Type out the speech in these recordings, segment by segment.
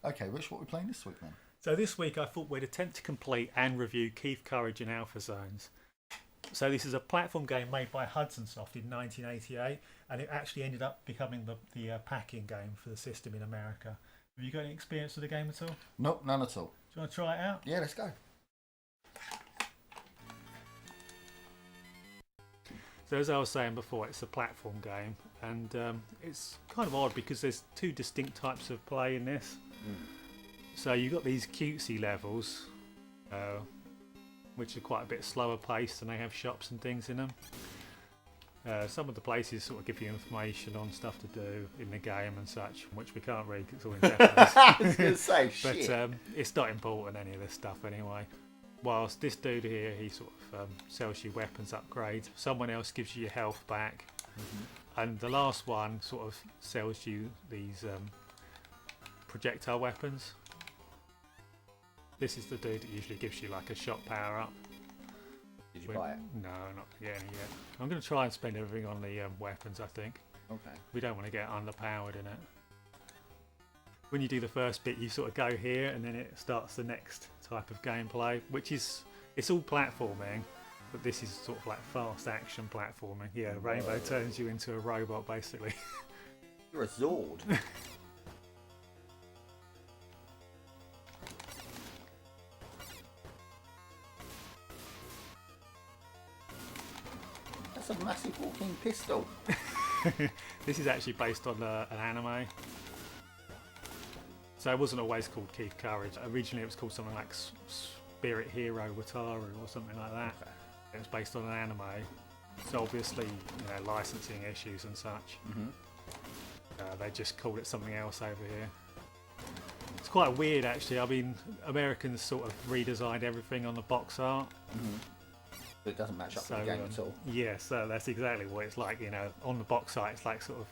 Okay, Rich, what are we playing this week then? So this week I thought we'd attempt to complete and review Keith Courage in Alpha Zones. So this is a platform game made by Hudson Soft in 1988, and it actually ended up becoming the packing game for the system in America. Have you got any experience with the game at all? Nope, none at all. Do you want to try it out? Yeah, let's go. So as I was saying before, it's a platform game, and it's kind of odd because there's two distinct types of play in this. So you've got these cutesy levels, which are quite a bit slower paced, and they have shops and things in them. Some of the places sort of give you information on stuff to do in the game and such, which we can't read 'cause it's all in Japanese. I was going to say, shit. But it's not important, any of this stuff anyway. Whilst this dude here, he sort of sells you weapons upgrades. Someone else gives you your health back. And the last one sort of sells you these projectile weapons. This is the dude that usually gives you like a shot power up. Did you buy it? No, not getting it yet. I'm going to try and spend everything on the weapons, I think. Okay. We don't want to get underpowered in it. When you do the first bit, you sort of go here, and then it starts the next type of gameplay, which is, it's all platforming, but this is sort of like fast action platforming. Yeah, Rainbow turns you into a robot, basically. You're a Zord. That's a massive walking pistol. This is actually based on an anime. So it wasn't always called Keith Courage. Originally it was called something like Spirit Hero Wataru or something like that. Okay. It was based on an anime. So obviously, licensing issues and such. They just called it something else over here. It's quite weird actually. I mean, Americans sort of redesigned everything on the box art. But it doesn't match up to the game at all. Yeah, so that's exactly what it's like. On the box art, it's like sort of,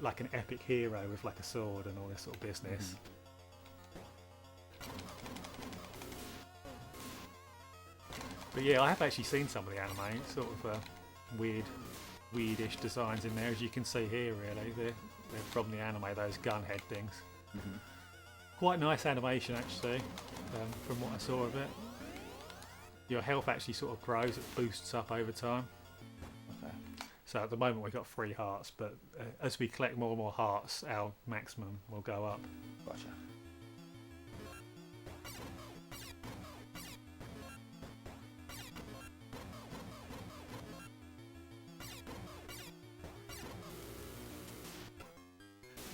like an epic hero with like a sword and all this sort of business. But yeah, I have actually seen some of the anime. It's sort of weirdish designs in there, as you can see here. Really, they're from the anime. Those gun head things. Quite nice animation actually, from what I saw of it. Your health actually sort of grows, it boosts up over time. Okay. So at the moment we've got 3 hearts, but as we collect more and more hearts, our maximum will go up. Gotcha.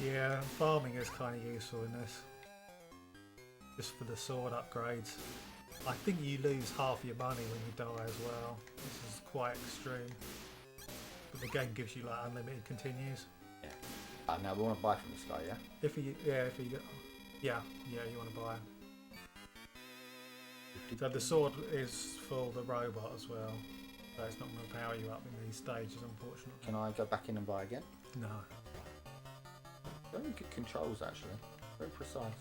Yeah, farming is kind of useful in this. Just for the sword upgrades. I think you lose half your money when you die as well. This is quite extreme. But the game gives you like unlimited continues. Yeah. Now we want to buy from this guy, yeah? You want to buy. So the sword is for the robot as well. So it's not going to power you up in these stages, unfortunately. Can I go back in and buy again? No. Very good controls actually. Very precise.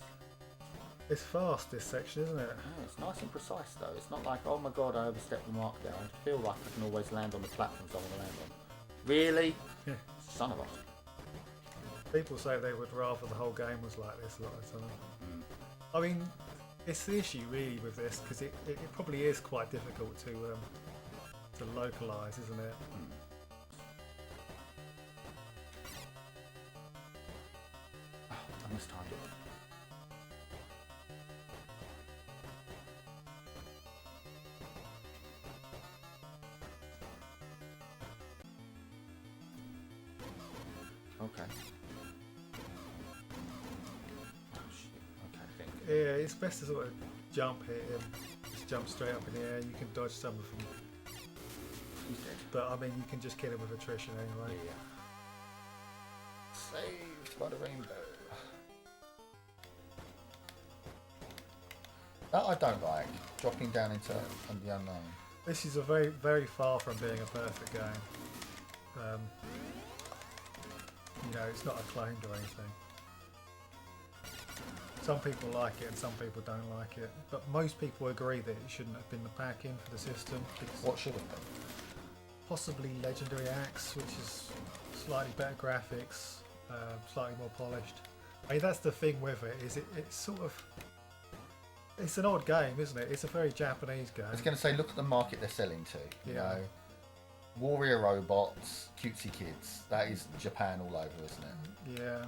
It's fast, this section, isn't it? Yeah, it's nice and precise though. It's not like, oh my god, I overstepped the mark there. I feel like I can always land on the platforms I want to land on. Really? Yeah. Son of a... People say they would rather the whole game was like this a lot of the time. I mean, it's the issue really with this, because it probably is quite difficult to localise, isn't it? Oh, I mistimed it. Okay. Oh shit. Okay, I think. Yeah, it's best to sort of jump hit him. Just jump straight up in the air. You can dodge some of them. He's dead. But I mean, you can just kill him with attrition anyway. Yeah. Saved by the rainbow. That I don't like. Dropping down into the unknown. This is a very, very far from being a perfect game. It's not acclaimed or anything. Some people like it and some people don't like it. But most people agree that it shouldn't have been the pack-in for the system. What should have been? Possibly Legendary Axe, which is slightly better graphics, slightly more polished. I mean, that's the thing with it, is it's sort of... It's an odd game, isn't it? It's a very Japanese game. I was going to say, look at the market they're selling to. You Yeah. know, warrior robots, cutesy kids. That is Japan all over, isn't it? Yeah.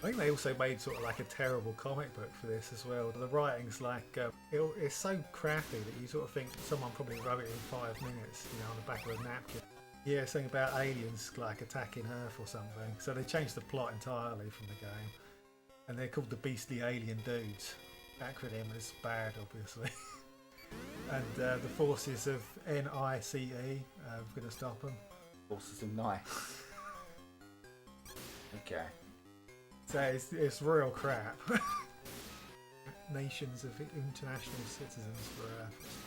I think they also made sort of like a terrible comic book for this as well. The writing's like, it's so crappy that you sort of think someone probably wrote it in 5 minutes, you know, on the back of a napkin. Yeah, something about aliens like attacking Earth or something. So they changed the plot entirely from the game. And they're called the Beastly Alien Dudes. Acronym is bad, obviously. And the forces of NICE are going to stop them. Forces of Nice. Okay. So it's real crap. Nations of international citizens for Earth.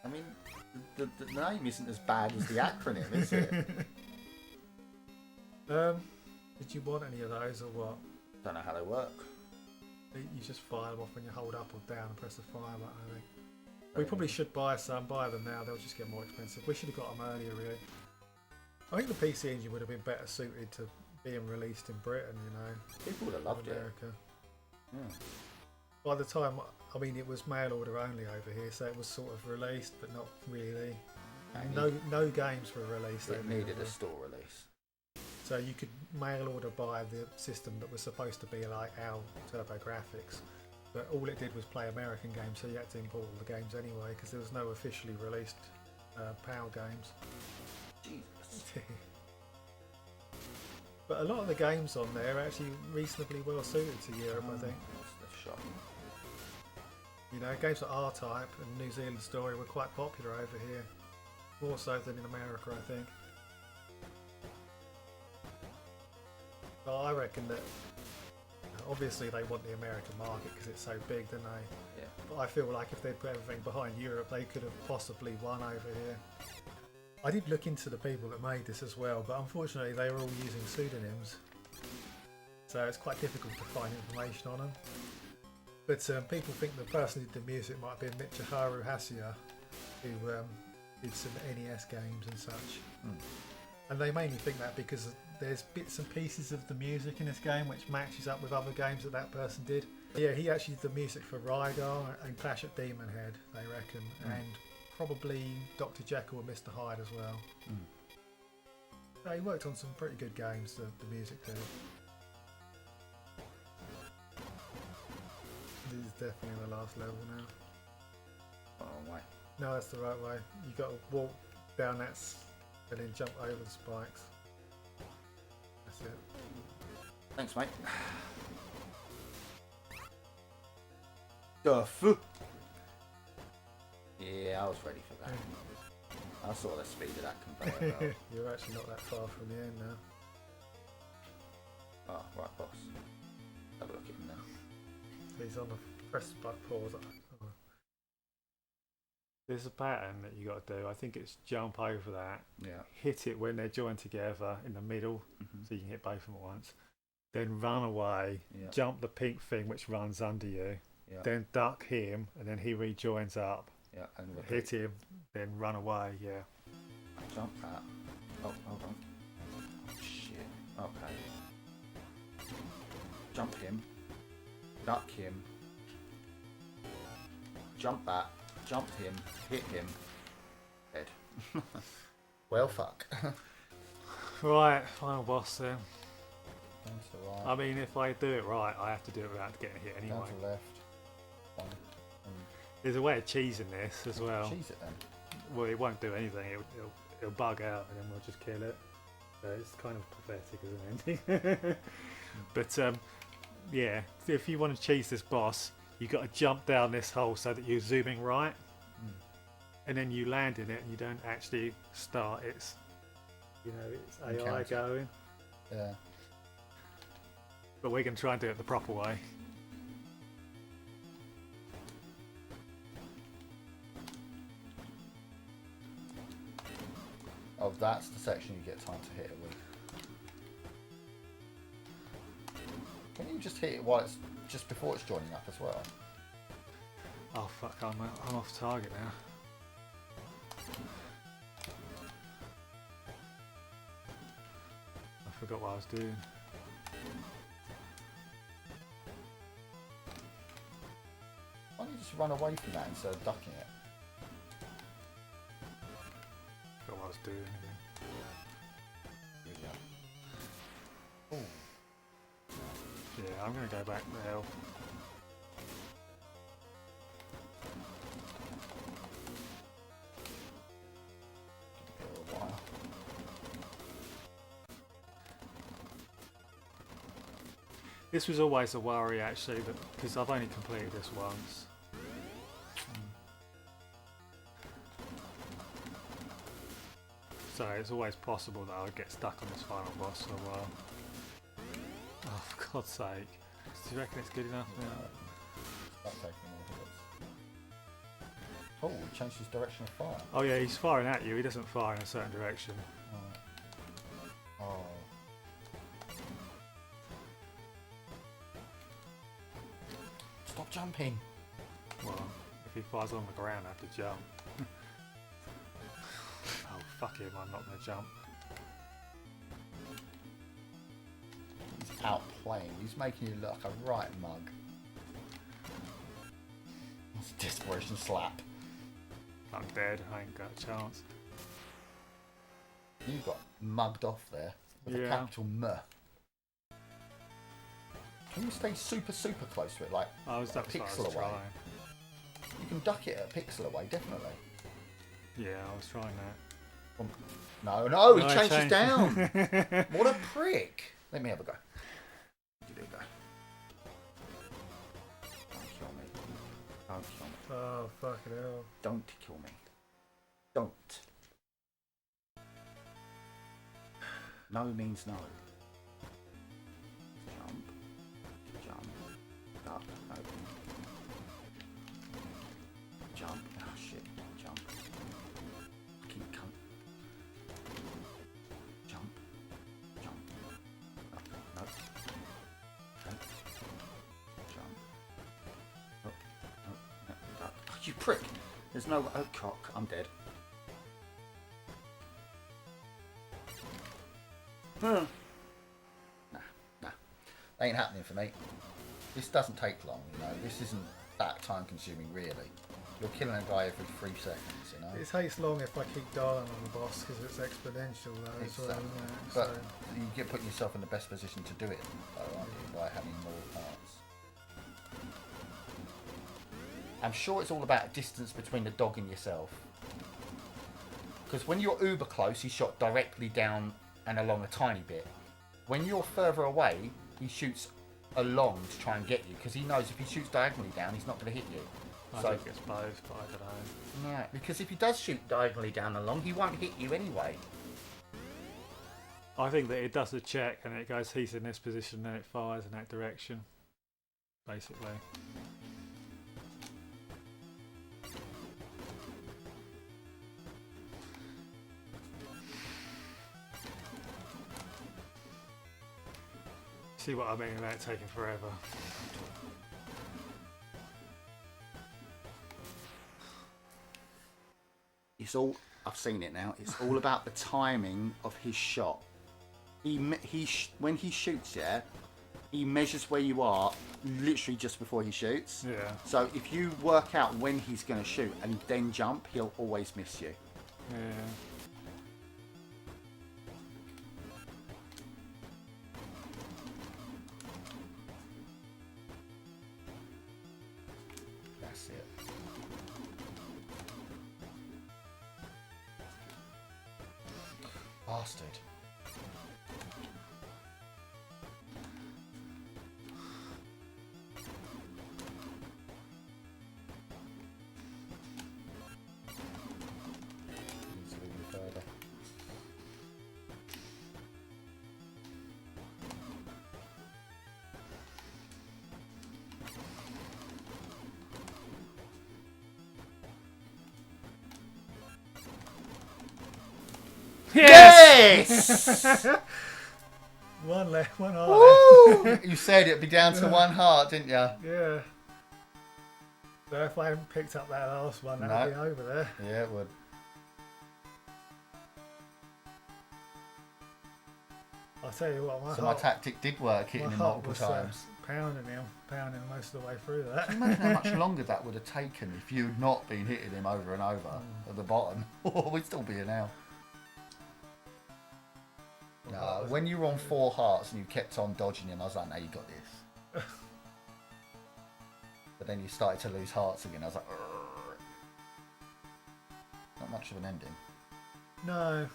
I mean, the name isn't as bad as the acronym, is it? Did you want any of those or what? Don't know how they work. You just fire them off when you hold up or down and press the fire button, I think. We probably should buy them now, they'll just get more expensive. We should have got them earlier, really. I think the PC engine would have been better suited to being released in Britain, you know. People would have loved America. it. By the time, I mean, it was mail order only over here, so it was sort of released, but not really. No games were released. It needed a store release. So you could mail order buy the system that was supposed to be like our Turbografx, but all it did was play American games, so you had to import all the games anyway, because there was no officially released PAL games. Jesus. But a lot of the games on there are actually reasonably well suited to Europe, I think. That's shocking. You know, games like R-Type and New Zealand Story were quite popular over here, more so than in America, I think. But I reckon that obviously they want the American market because it's so big, don't they? Yeah. But I feel like if they put everything behind Europe, they could have possibly won over here. I did look into the people that made this as well, but unfortunately they were all using pseudonyms, so it's quite difficult to find information on them. But people think the person who did the music might have been Michiharu Hasiya, who did some NES games and such. And they mainly think that because there's bits and pieces of the music in this game which matches up with other games that person did. Yeah, he actually did the music for Rygar and Clash at Demon Head, they reckon, and probably Dr. Jekyll and Mr. Hyde as well. He worked on some pretty good games, the music too. This is definitely the last level now. Oh, wait. No, that's the right way. You got to walk down that and then jump over the spikes. That's it. Thanks, mate. Duff. Yeah, I was ready for that. I saw the speed of that conveyor belt. You're actually not that far from the end now. Oh, right, boss. Have a look at him now. He's on the press by pause. Oh. There's a pattern that you got to do. I think it's jump over that, Yeah. hit it when they're joined together in the middle, so you can hit both of them at once. Then run away, jump the pink thing which runs under you, then duck him, and then he rejoins up. Yeah, and Hit him, then run away. Yeah. Jump that. Oh, hold on. Oh, shit. Okay. Jump him. Duck him. Jump that. Jump him. Hit him. Dead. Well, fuck. Right, final boss then. Down to the right. I mean, if I do it right, I have to do it without getting hit anyway. Down to the left. Down. There's a way of cheesing this as well. Cheese it then. Well, it won't do anything. It'll bug out, and then we'll just kill it. So it's kind of pathetic as an ending. But yeah, if you want to cheese this boss, you got to jump down this hole so that you're zooming right, and then you land in it, and you don't actually start. It's it's AI Encounter. going. Yeah. But we're going to try and do it the proper way. Oh, that's the section you get time to hit it with. Can you just hit it while it's just before it's joining up as well? Oh fuck! I'm off target now. I forgot what I was doing. just run away from that instead of ducking it. Forgot what I was doing again. Here we go. Ooh. Yeah, I'm going to go back now. This was always a worry actually, because I've only completed this once. So it's always possible that I would get stuck on this final boss for a while. Oh, for God's sake. Do you reckon it's good enough now? Stop taking more hits. Oh, he changed his direction of fire. Oh yeah, he's firing at you, he doesn't fire in a certain direction. Oh. Stop jumping. Well, if he fires on the ground I have to jump. Oh fuck him, I'm not going to jump. He's outplaying. He's making you look like a right mug. That's a desperation slap. I'm dead, I ain't got a chance. You got mugged off there with a capital M. Can you stay super close to it, like I was a that's what I pixel was away? trying. You can duck it a pixel away, definitely. Yeah, I was trying that. No, he No, I changes changed. down. What a prick. Let me have a go. There you go. Don't kill me. Don't kill me. Oh, fucking hell. Don't kill me. Don't. No means no. Jump. Jump. Up. No. Jump. Oh shit. Jump. Keep cunt. Jump. Jump. Up. No. Okay. Jump. Up. No. No. Up. Oh, you prick. There's no... Oh, cock. I'm dead. Nah. That ain't happening for me. This doesn't take long, you know. This isn't that time consuming, really. You're killing a guy every 3 seconds, you know. It takes long if I keep dying on the boss because it's exponential though as well, isn't it? But So, you get putting yourself in the best position to do it, though, aren't you, by having more parts. I'm sure it's all about distance between the dog and yourself. Because when you're uber close, he's shot directly down and along a tiny bit. When you're further away, he shoots along to try and get you, because he knows if he shoots diagonally down, he's not going to hit you. I think it's both, but I don't know. No, because if he does shoot diagonally down and along, he won't hit you anyway. I think that it does a check and it goes, he's in this position, then it fires in that direction, basically. See what I mean about it taking forever. It's all, I've seen it now, it's all about the timing of his shot. When he shoots, yeah, he measures where you are literally just before he shoots. Yeah. So if you work out when he's going to shoot and then jump, he'll always miss you. Yeah. That's it. Bastard. Needs to move further. Yes! one left, one heart Woo! You said it'd be down to one heart, didn't you? left. Yeah. So if I hadn't picked up that last one, that would No. be over there. Yeah, it would. I'll tell you what, So my tactic did work, hitting my him heart multiple was times. pounding most of the way through that. Imagine how much longer that would have taken if you'd not been hitting him over and over at the bottom. We'd still be here now. No, when you were on 4 hearts and you kept on dodging him, I was like, no, you got this. But then you started to lose hearts again. I was like, "Urgh." Not much of an ending. No.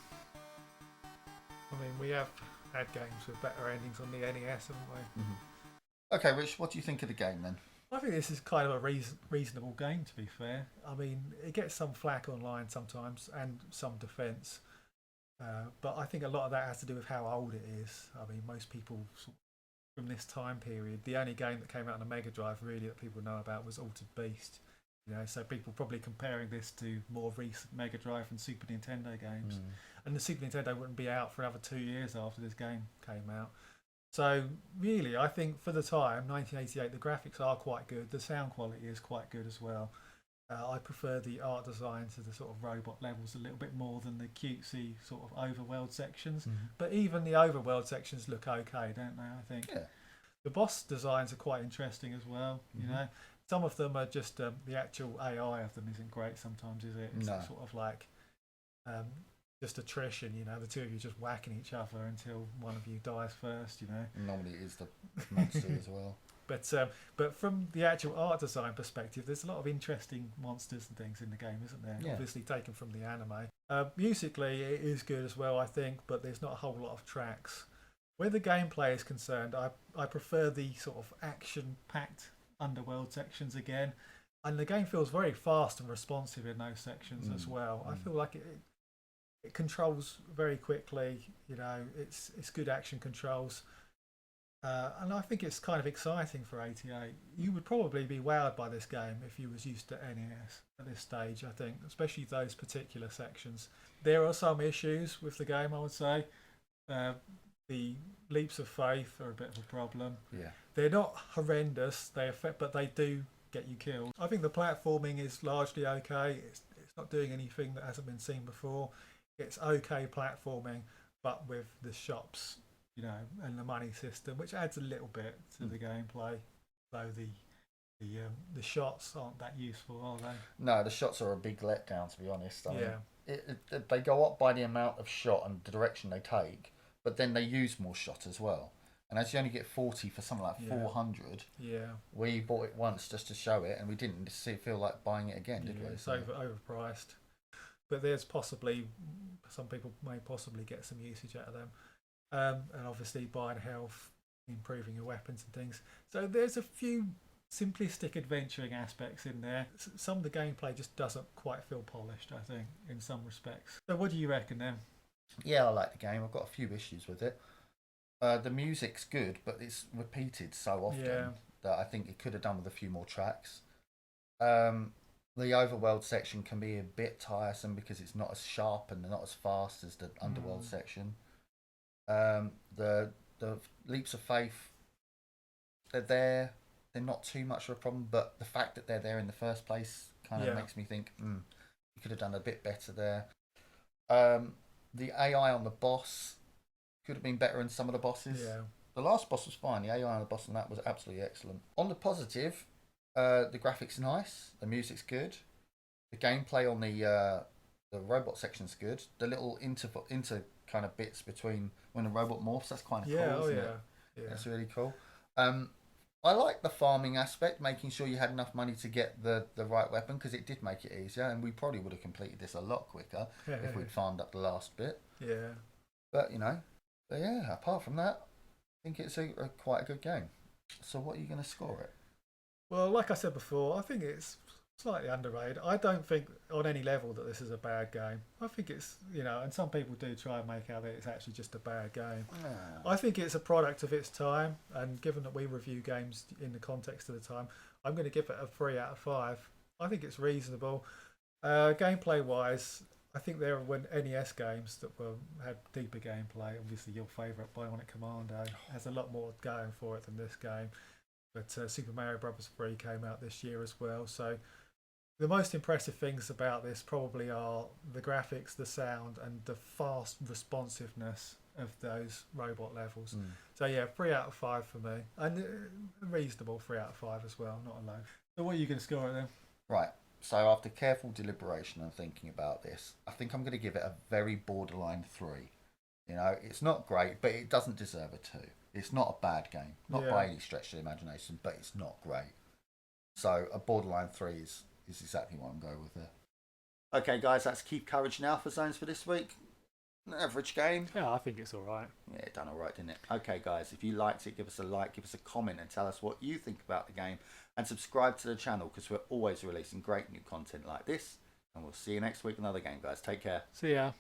I mean, we have had games with better endings on the NES, haven't we? Mm-hmm. Okay, Rich, what do you think of the game then? I think this is kind of a reasonable game, to be fair. I mean, it gets some flack online sometimes and some defence. But I think a lot of that has to do with how old it is. I mean, most people from this time period, the only game that came out on the Mega Drive really that people know about was Altered Beast. You know, so people probably comparing this to more recent Mega Drive and Super Nintendo games. And the Super Nintendo wouldn't be out for another 2 years after this game came out. So really, I think for the time, 1988, the graphics are quite good. The sound quality is quite good as well. I prefer the art design to the sort of robot levels a little bit more than the cutesy sort of overworld sections. But even the overworld sections look okay, don't they? I think. Yeah. The boss designs are quite interesting as well. You know, some of them are just the actual AI of them isn't great. Sometimes is it? It's sort of like just attrition. You know, the two of you just whacking each other until one of you dies first. You know. Normally it is the monster as well. But from the actual art design perspective, there's a lot of interesting monsters and things in the game, isn't there? Yeah. Obviously taken from the anime. Musically, it is good as well, I think, but there's not a whole lot of tracks. Where the gameplay is concerned, I prefer the sort of action-packed underworld sections again, and the game feels very fast and responsive in those sections as well. I feel like it controls very quickly. You know, it's good action controls. And I think it's kind of exciting for 88. You would probably be wowed by this game if you was used to NES at this stage, I think, especially those particular sections. There are some issues with the game, I would say. The leaps of faith are a bit of a problem. Yeah. They're not horrendous, but they do get you killed. I think the platforming is largely okay. It's not doing anything that hasn't been seen before. It's okay platforming, but with the shops, you know, and the money system, which adds a little bit to the gameplay. Though the shots aren't that useful, are they? No, the shots are a big letdown, to be honest. I mean, they go up by the amount of shot and the direction they take, but then they use more shot as well. And as you only get 40 for something like 400, we bought it once just to show it, and we didn't feel like buying it again, did we? It's overpriced. But there's possibly, some people may possibly get some usage out of them. And obviously buying health, improving your weapons and things. So there's a few simplistic adventuring aspects in there. Some of the gameplay just doesn't quite feel polished, I think, in some respects. So what do you reckon then? Yeah, I like the game. I've got a few issues with it. The music's good, but it's repeated so often that I think it could have done with a few more tracks. The overworld section can be a bit tiresome because it's not as sharp and not as fast as the underworld section. The leaps of faith, they're not too much of a problem, but the fact that they're there in the first place kind of makes me think you could have done a bit better there. The AI on the boss could have been better in some of the bosses. The last boss was fine. The AI on the boss on that was absolutely excellent. On the positive, the graphics are nice, the music's good, the gameplay on the robot section's good. The little inter kind of bits between when the robot morphs, that's kind of cool, isn't it? Yeah, that's really cool. I like the farming aspect, making sure you had enough money to get the right weapon, because it did make it easier, and we probably would have completed this a lot quicker if we'd farmed up the last bit. But apart from that, I think it's quite a good game. So what are you going to score it? Well, like I said before, I think it's slightly underrated. I don't think on any level that this is a bad game. I think it's, and some people do try and make out that it's actually just a bad game. I think it's a product of its time, and given that we review games in the context of the time, I'm going to give it a 3 out of 5. I think it's reasonable. Gameplay wise, I think there were NES games that had deeper gameplay. Obviously your favourite Bionic Commando has a lot more going for it than this game. But Super Mario Bros. 3 came out this year as well. So the most impressive things about this probably are the graphics, the sound, and the fast responsiveness of those robot levels. So yeah, 3 out of 5 for me, and a reasonable 3 out of 5 as well, not a low. So what are you going to score it then? Right. So after careful deliberation and thinking about this, I think I'm going to give it a very borderline 3. You know, it's not great, but it doesn't deserve a 2. It's not a bad game, not by any stretch of the imagination, but it's not great. So a borderline 3 is exactly what I'm going with there. Okay, guys, that's Keep Courage Now for Zones for this week. An average game. Yeah, I think it's all right. Yeah, it done all right, didn't it? Okay, guys, if you liked it, give us a like, give us a comment, and tell us what you think about the game. And subscribe to the channel because we're always releasing great new content like this. And we'll see you next week, another game, guys. Take care. See ya.